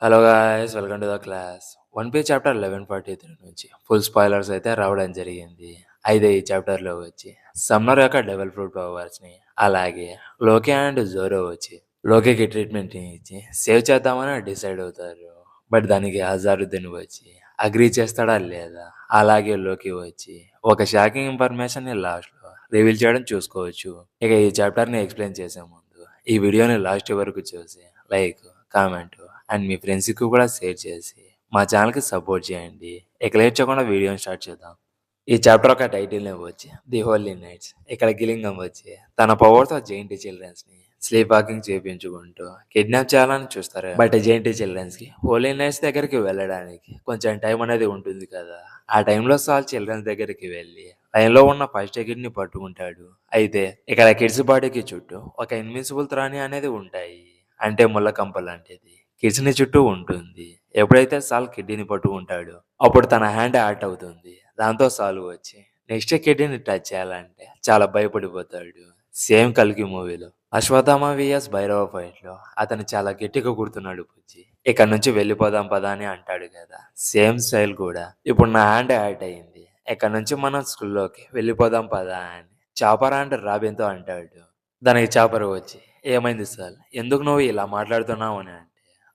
Hello guys, welcome to the class. One piece chapter 1143 నుంచి full spoilers అయితే రావడం జరిగింది. అయితే ఈ చాప్టర్లో వచ్చి సమ్మర్ యొక్క డబుల్ ఫ్రూట్ పవర్స్ని, అలాగే లోకి అండ్ జోరో వచ్చి లోకికి ట్రీట్మెంట్ని ఇచ్చి సేవ్ చేద్దామని డిసైడ్ అవుతారు. బట్ దానికి హజారుద్దీన్ వచ్చి అగ్రీ చేస్తాడా లేదా, అలాగే లోకి వచ్చి ఒక షాకింగ్ ఇన్ఫర్మేషన్ని లాస్ట్లో రివీల్ చేయడం చూసుకోవచ్చు. ఇక ఈ చాప్టర్ని ఎక్స్ప్లెయిన్ చేసే ముందు ఈ వీడియోని లాస్ట్ వరకు చూసి లైక్, కామెంట్ అండ్ మీ ఫ్రెండ్స్కి కూడా షేర్ చేసి మా ఛానల్కి సపోర్ట్ చేయండి. ఇక లేట్ చేయకుండా వీడియోని స్టార్ట్ చేద్దాం. ఈ చాప్టర్ ఒక టైటిల్ వచ్చి ది హోలీ నైట్స్. ఇక్కడ గిలింగం వచ్చి తన పవర్తో జైంట్ చిల్డ్రన్స్ ని స్లీప్ వాకింగ్ చేయించుకుంటూ కిడ్నాప్ చేయాలని చూస్తారు. బట్ జైంట్ చిల్డ్రన్స్ కి హోలీ నైట్స్ దగ్గరికి వెళ్ళడానికి కొంచెం టైం అనేది ఉంటుంది కదా. ఆ టైంలో సాల్ చిల్డ్రన్స్ దగ్గరికి వెళ్ళి లైన్ లో ఉన్న ఫస్ట్ టికెట్ ని పట్టుకుంటాడు. అయితే ఇక్కడ కిడ్స్ బాడీకి చుట్టూ ఒక ఇన్విన్సిబుల్ త్రాణి అనేది ఉంటాయి, అంటే ముళ్ళ కంప లాంటిది కిడ్స్ ని చుట్టూ ఉంటుంది. ఎప్పుడైతే సాల్ కిడ్నీని పట్టుకుంటాడో అప్పుడు తన హ్యాండ్ యాక్ట్ అవుతుంది. దాంతో సాల్ వచ్చి నెక్స్ట్ కిడ్నీని టచ్ చేయాలంటే చాలా భయపడిపోతాడు. సేమ్ కల్కి మూవీలో అశ్వత్థామ విఎస్ భైరవ ఫైట్ లో అతను చాలా గట్టిగా కుడుతున్నాడు పుచ్చి, ఇక్కడ నుంచి వెళ్ళిపోదాం పదా అని అంటాడు కదా. సేమ్ స్టైల్ కూడా ఇప్పుడు నా హ్యాండ్ యాక్ట్ అయింది, ఇక్కడ నుంచి మనం స్కూల్లోకి వెళ్ళిపోదాం పదా అని చాపర్ అండ్ రాబిన్తో అంటాడు. దానికి చాపర్ వచ్చి ఏమైంది సార్, ఎందుకు నువ్వు ఇలా మాట్లాడుతున్నావు అని అంటే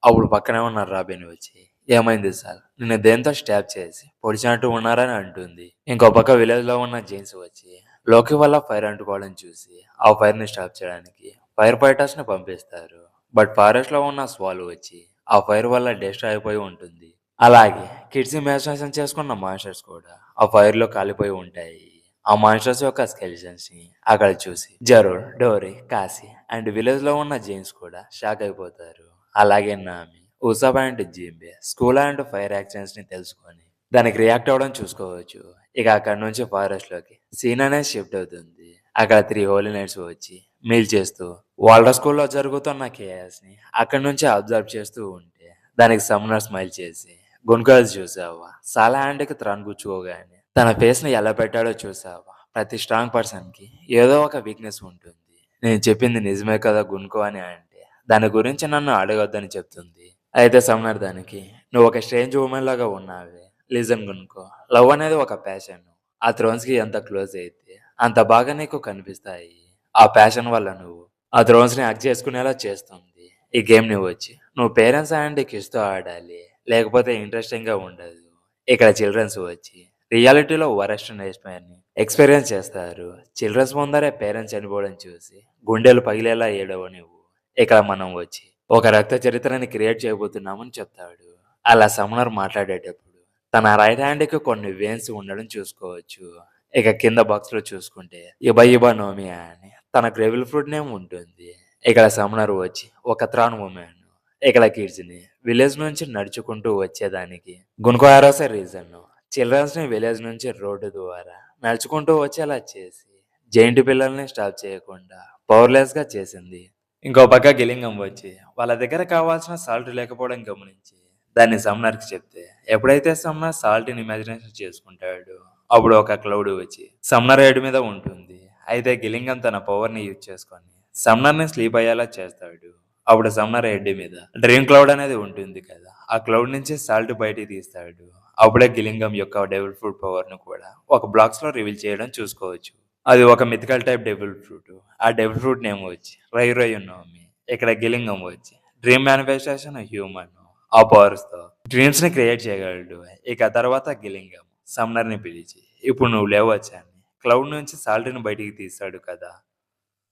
అప్పుడు పక్కనే ఉన్న రాబిన్ వచ్చి ఏమైంది సార్, నిన్ను దేంతో స్టాప్ చేసి పొడిచినట్టు ఉన్నారని అంటుంది. ఇంకో పక్క విలేజ్ లో ఉన్న జైన్స్ వచ్చి లోకి వల్ల ఫైర్ అంటుకోవడం చూసి ఆ ఫైర్ ని స్టాప్ చేయడానికి ఫైర్ ఫైటర్స్ ని పంపిస్తారు. బట్ ఫారెస్ట్ లో ఉన్న స్వాల్ వచ్చి ఆ ఫైర్ వల్ల డిస్ట్రాయ్ అయిపోయి ఉంటుంది. అలాగే కిడ్స్ ఇమాజినేషన్ చేసుకున్న మాస్టర్స్ కూడా ఆ ఫైర్ లో కాలిపోయి ఉంటాయి. ఆ మాన్స్టర్స్ యొక్క స్కెలిటన్స్ ని అక్కడ చూసి జరోడ్, డోరీ, కాశీ అండ్ విలేజ్ లో ఉన్న జైన్స్ కూడా షాక్ అయిపోతారు. అలాగే నామి, ఉసాబ్ అండ్ జింబే స్కూల్ అండ్ ఫైర్ యాక్సిడెంట్స్ ని తెలుసుకొని దానికి రియాక్ట్ అవ్వడం చూసుకోవచ్చు. ఇక అక్కడ నుంచి ఫారెస్ట్ లోకి సీన్ అనేది షిఫ్ట్ అవుతుంది. అక్కడ 3 హోలీ నైట్స్ వచ్చి మీల్ చేస్తూ వాళ్ళ స్కూల్లో జరుగుతున్న కేయాస్ ని అక్కడ నుంచి అబ్జర్వ్ చేస్తూ ఉంటే దానికి సమ్నర్ స్మైల్ చేసి గున్కాజ్ చూసావా, సాలా హ్యాండ్కి త్రాన్ గుచ్చుకోగానే తన ఫేస్ ని ఎలా పెట్టాడో చూసావా. ప్రతి స్ట్రాంగ్ పర్సన్ కి ఏదో ఒక వీక్నెస్ ఉంటుంది. నేను చెప్పింది నిజమే కదా గున్కో అని అంటే దాని గురించి నన్ను అడగొద్దని చెప్తుంది. అయితే సమ్నర్ దానికి నువ్వు ఒక స్ట్రేంజ్ ఉమెన్ లాగా ఉన్నావే, లిజన్ గున్కో, లవ్ అనేది ఒక ప్యాషన్. ఆ థ్రోన్స్ కి ఎంత క్లోజ్ అయితే అంత బాగా నీకు కనిపిస్తాయి. ఆ ప్యాషన్ వల్ల నువ్వు ఆ థ్రోన్స్ ని హక్ చేసుకునేలా చేస్తుంది. ఈ గేమ్ ని వచ్చి నువ్వు పేరెంట్స్ అండ్ కిడ్స్ తో ఆడాలి, లేకపోతే ఇంట్రెస్టింగ్ గా ఉండదు. ఇక్కడ చిల్డ్రన్స్ వచ్చి రియాలిటీలో వరస్ట్ నైట్మేర్ ని ఎక్స్పీరియన్స్ చేస్తారు. చిల్డ్రన్స్ ముందరే పేరెంట్స్ చనిపోవడం చూసి గుండెలు పగిలేలా ఏడవ నువ్వు. ఇక్కడ మనం వచ్చి ఒక రక్త చరిత్రని క్రియేట్ చేయబోతున్నామని చెప్తాడు. అలా సమ్నర్ మాట్లాడేటప్పుడు తన రైట్ హ్యాండ్ కి కొన్ని వేన్స్ ఉండడం చూసుకోవచ్చు. ఇక కింద బాక్స్ లో చూసుకుంటే ఇబా ఇబా నోమియా అని తన గ్రెవిల్ ఫ్రూట్ నేమ్ ఉంటుంది. ఇక్కడ సమ్నర్ వచ్చి ఒక త్రాన్ ఉమెన్. ఇక్కడ కిడ్స్ ని విలేజ్ నుంచి నడుచుకుంటూ వచ్చేదానికి గున్కో ఆరోసే రీజన్ చిల్డ్రన్స్ ని విలేజ్ నుంచి రోడ్డు ద్వారా నడుచుకుంటూ వచ్చేలా చేసి జైంట్ పిల్లల్ని స్టాప్ చేయకుండా పవర్లెస్ గా చేసింది. ఇంకో పక్క గిలింగం వచ్చి వాళ్ళ దగ్గర కావాల్సిన సాల్ట్ లేకపోవడం గమనించి దాన్ని సమ్నర్ కి చెప్తే ఎప్పుడైతే సమ్నర్ సాల్ట్ ని ఇమాజినేషన్ చేసుకుంటాడు అప్పుడు ఒక క్లౌడ్ వచ్చి సమ్నర్ హెడ్ మీద ఉంటుంది. అయితే గిలింగం తన పవర్ ని యూజ్ చేసుకొని సమ్నర్ ని స్లీప్ అయ్యేలా చేస్తాడు. అప్పుడు సమ్నర్ హెడ్ మీద డ్రీమ్ క్లౌడ్ అనేది ఉంటుంది కదా, ఆ క్లౌడ్ నుంచి సాల్ట్ బయటికి తీస్తాడు. అప్పుడే గిలింగం యొక్క డెవిల్ ఫ్రూట్ పవర్ ను కూడా ఒక బ్లాక్స్ లో రివీల్ చేయడం చూసుకోవచ్చు. అది ఒక మిథికల్ టైప్ డెవిల్ ఫ్రూట్. ఆ డెవిల్ ఫ్రూట్ నేమ్ వచ్చి రై రై నోమి. ఇక్కడ గిలింగం వచ్చి డ్రీమ్ మేనిఫెస్టేషన్ హ్యూమన్. ఆ పవర్స్ తో డ్రీమ్స్ ని క్రియేట్ చేయగలడు. ఇక తర్వాత గిలింగం సమ్నర్ ని పిలిచి ఇప్పుడు నువ్వు లేవచ్చని క్లౌడ్ నుంచి సాల్ట్ ని బయటికి తీస్తాడు కదా.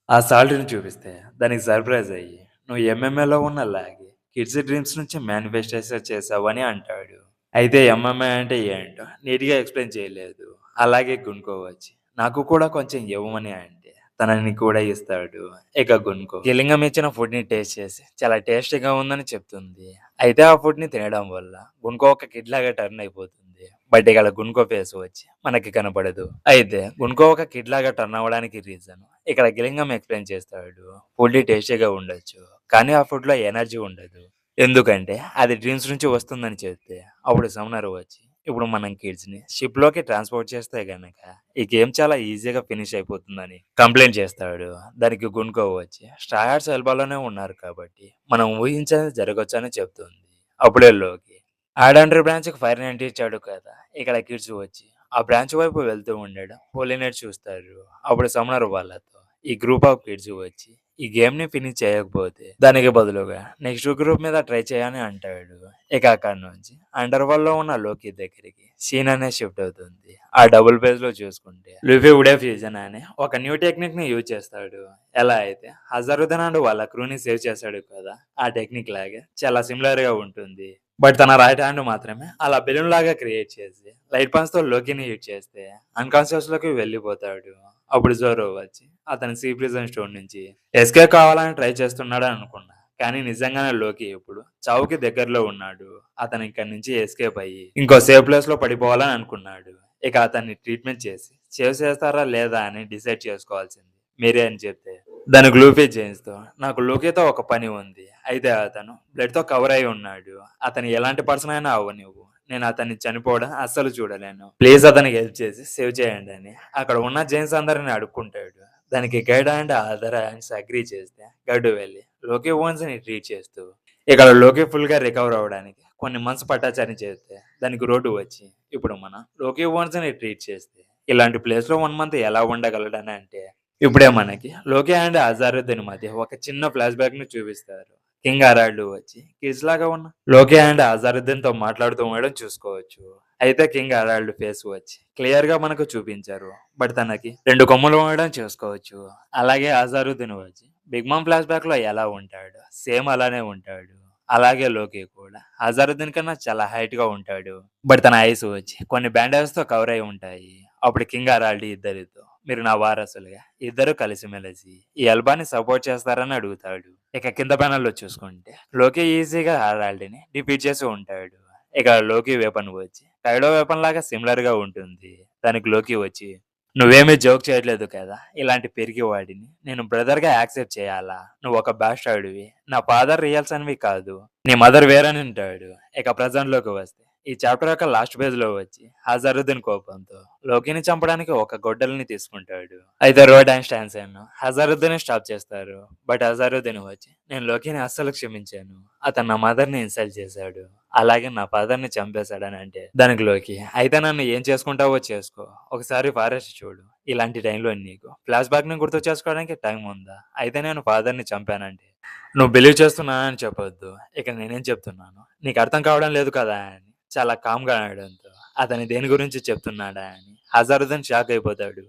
ఆ సాల్ట్ ని చూపిస్తే దానికి సర్ప్రైజ్ అయ్యి నువ్వు ఎంఎంఏలో ఉన్న లాగే కిడ్స్ డ్రీమ్స్ నుంచి మేనిఫెస్టేషన్ చేసావని అంటాడు. అయితే ఎంఎంఏ అంటే ఏంటో నీట్గా ఎక్స్ప్లెయిన్ చేయలేదు. అలాగే గునుకోవచ్చు, నాకు కూడా కొంచెం ఇవ్వమని అంటే తనని కూడా ఇస్తాడు. ఇక గునుకో గిలింగం ఇచ్చిన ఫుడ్ ని టేస్ట్ చేసి చాలా టేస్టీగా ఉందని చెప్తుంది. అయితే ఆ ఫుడ్ ని తినడం వల్ల గునుకో ఒక కిడ్ లాగా టర్న్ అయిపోతుంది. బట్ ఇక్కడ గునుకో ఫేస్ వచ్చి మనకి కనపడదు. అయితే గునుకో ఒక కిడ్ లాగా టర్న్ అవ్వడానికి రీజన్ ఇక్కడ గిలింగం ఎక్స్ప్లెయిన్ చేస్తాడు. ఫుడ్ టేస్టీగా ఉండొచ్చు, కానీ ఆ ఫుడ్ లో ఎనర్జీ ఉండదు. ఎందుకంటే అది డ్రీమ్స్ నుంచి వస్తుందని చెప్తే అప్పుడు సమ్నర్ వచ్చి ఇప్పుడు మనం కిడ్స్ ని షిప్ లోకి ట్రాన్స్పోర్ట్ చేస్తే గనక ఈ గేమ్ చాలా ఈజీగా ఫినిష్ అయిపోతుందని కంప్లైంట్ చేస్తాడు. దానికి గునుకో వచ్చి స్టార్స్ ఎల్బాలోనే ఉన్నారు కాబట్టి మనం ఊహించేది జరగచ్చు అని చెప్తుంది. అప్పుడే లోకి ఆడండ్రి బ్రాంచ్‌కి ఫైర్ అంటించాడు కదా! ఇక్కడ కిడ్స్ వచ్చి ఆ బ్రాంచ్ వైపు వెళ్తూ ఉండడం హోలీనైట్ చూస్తారు. అప్పుడు సమ్నర్ వాళ్ళతో ఈ గ్రూప్ ఆఫ్ కిడ్స్ వచ్చి ఈ గేమ్‌ని ఫినిష్ చేయకపోతే దానికి బదులుగా నెక్స్ట్ గ్రూప్ మీద ట్రై చేయని అంటాడు. ఇక అక్కడి నుంచి అండర్ వరల్డ్‌లో ఉన్న లోకి దగ్గరికి సీన్ అనేది షిఫ్ట్ అవుతుంది. ఆ డబుల్ పేజ్‌లో చూసుకుంటే లూఫీ వుడే ఫ్యూజన్ అనే ఒక న్యూ టెక్నిక్‌ని యూజ్ చేస్తాడు. ఎలా అయితే హజారుద్దీన్ అండ్ వాళ్ళ క్రూని సేవ్ చేశాడు కదా! ఆ టెక్నిక్ లాగే చాలా సిమిలర్‌గా ఉంటుంది. బట్ తన రైట్ హ్యాండ్ మాత్రమే అలా బెలూన్ లాగా క్రియేట్ చేసి లైట్ పంచ్‌తో లోకిని హిట్ చేస్తే అన్‌కాన్షియస్‌లోకి వెళ్ళిపోతాడు. అప్పుడు జోరో వచ్చి అతని సీ ప్రిజన్ స్టోన్ నుంచి ఎస్కేప్ కావాలని ట్రై చేస్తున్నాడని అనుకున్నా. కానీ నిజంగానే లోకి ఇప్పుడు చావుకి దగ్గరలో ఉన్నాడు. అతను ఇక్కడి నుంచి ఎస్కేప్ అయ్యి ఇంకో సేఫ్ ప్లేస్‌లో పడిపోవాలని అనుకున్నాడు. ఇక అతన్ని ట్రీట్మెంట్ చేసి సేవ్ చేస్తారా లేదా అని డిసైడ్ చేసుకోవాల్సింది మీరే అని చెప్తే దానికి లూఫీ జేమ్స్‌తో నాకు లోకీతో ఒక పని ఉంది. అయితే అతను బ్లడ్‌తో కవర్ అయి ఉన్నాడు. అతను ఎలాంటి పర్సన్ అయినా అవ్వనివ్వు. నేను అతన్ని చనిపోవడం అస్సలు చూడలేను. ప్లీజ్ అతనికి హెల్ప్ చేసి సేవ్ చేయండి అని అక్కడ ఉన్న జైన్స్ అందరిని అడుక్కుంటాడు. దానికి guide and other hands agree చేస్తే గైడ్ వెళ్ళి లోకీ వోన్స్‌ని ట్రీట్ చేస్తూ ఇక్కడ లోకీ ఫుల్‌గా రికవర్ అవ్వడానికి కొన్ని మంత్స్ పట్టొచ్చని చెప్తే దానికి రోడ్డు వచ్చి ఇప్పుడు మనం లోకీ వోన్స్‌ని ట్రీట్ చేస్తే ఇలాంటి ప్లేస్‌లో 1 మంత్ ఎలా ఉండగలడని అంటే ఇప్పుడే మనకి లోకి అండ్ అజారుద్దీన్ మధ్య ఒక చిన్న ఫ్లాష్ బ్యాక్ ని చూపిస్తారు. కింగ్ అరాల్డ్ వచ్చి కిడ్స్ లాగా ఉన్న లోకి అండ్ అజారుద్దీన్ తో మాట్లాడుతూ ఉండడం చూసుకోవచ్చు. అయితే కింగ్ అరాల్డ్ ఫేస్ వచ్చి క్లియర్ గా మనకు చూపించారు. బట్ తనకి 2 కొమ్ములు ఉండడం చూసుకోవచ్చు. అలాగే అజారుద్దీన్ వచ్చి బిగ్ మామ్ ఫ్లాష్ బ్యాక్ లో ఎలా ఉంటాడు సేమ్ అలానే ఉంటాడు. అలాగే లోకి కూడా అజారుద్దీన్ కన్నా చాలా హైట్ గా ఉంటాడు. బట్ తన ఐస్ వచ్చి కొన్ని బ్యాండేజ్ తో కవర్ అయి ఉంటాయి. అప్పుడు కింగ్ అరాల్డ్ ఇద్దరితో మీరు నా వారసులుగా ఇద్దరు కలిసిమెలిసి ఈ అల్బాని సపోర్ట్ చేస్తారని అడుగుతాడు. ఇక కింద ప్యానెల్‌లో చూసుకుంటే లోకి ఈజీగా హారాల్డ్‌ని డిఫీట్ చేసి ఉంటాడు. ఇక లోకి వెపన్ వచ్చి కైడో వెపన్ లాగా సిమిలర్ గా ఉంటుంది. దానికి లోకి వచ్చి నువ్వేమీ జోక్ చేయట్లేదు కదా! ఇలాంటి పిరికి వాడిని నేను బ్రదర్‌గా యాక్సెప్ట్ చేయాలా? నువ్వు ఒక బాస్టర్డ్‌వి. నా ఫాదర్ రియల్ సన్‌వి కాదు. నీ మదర్ వేరని అంటాడు. ఇక ప్రెజెంట్‌లోకి వస్తే ఈ చాప్టర్ యొక్క లాస్ట్ పేజ్‌లో వచ్చి హజారుద్దీన్ కోపంతో లోకిని చంపడానికి ఒక గొడ్డలిని తీసుకుంటాడు. అయితే రోడ్ అండ్ స్టాన్సన్ హజారుద్దీన్ స్టాప్ చేస్తారు. బట్ హజారుద్దీన్ వచ్చి నేను లోకిని అస్సలు క్షమించాను. అతను నా మదర్‌ని ఇన్సల్ట్ చేశాడు. అలాగే నా ఫాదర్‌ని చంపేశాడని అంటే దానికి లోకి అయితే నన్ను ఏం చేసుకుంటావో చేసుకో. ఒకసారి ఫారెస్ట్ చూడు. ఇలాంటి టైంలో నీకు ఫ్లాష్ బ్యాక్‌ని గుర్తు చేసుకోవడానికి టైం ఉందా? అయితే నేను ఫాదర్‌ని చంపానంటే నువ్వు బిలీవ్ చేస్తున్నానని చెప్పొద్దు. ఇక నేనేం చెప్తున్నాను నీకు అర్థం కావడం లేదు కదా అని చాలా కామ్‌గా అనడంతో అతను దేని గురించి చెప్తున్నాడా అని హజారుద్దీన్ షాక్ అయిపోతాడు.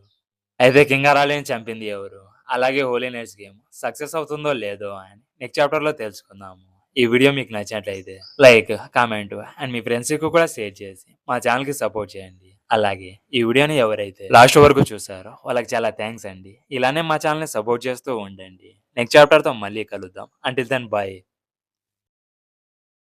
అయితే కింగ్ అరాలీని చంపింది ఎవరు? అలాగే హోలీ నైట్స్ గేమ్ సక్సెస్ అవుతుందో లేదో అని నెక్స్ట్ చాప్టర్‌లో తెలుసుకుందాము. ఈ వీడియో మీకు నచ్చినట్లయితే లైక్, కామెంట్ అండ్ మీ ఫ్రెండ్స్‌కి కూడా షేర్ చేసి మా ఛానల్‌కి సపోర్ట్ చేయండి. అలాగే ఈ వీడియోని ఎవరైతే లాస్ట్ వరకు చూసారో వాళ్ళకి చాలా థాంక్స్ అండి. ఇలానే మా ఛానల్‌ని సపోర్ట్ చేస్తూ ఉండండి. నెక్స్ట్ చాప్టర్‌తో మళ్ళీ కలుద్దాం. Until then by.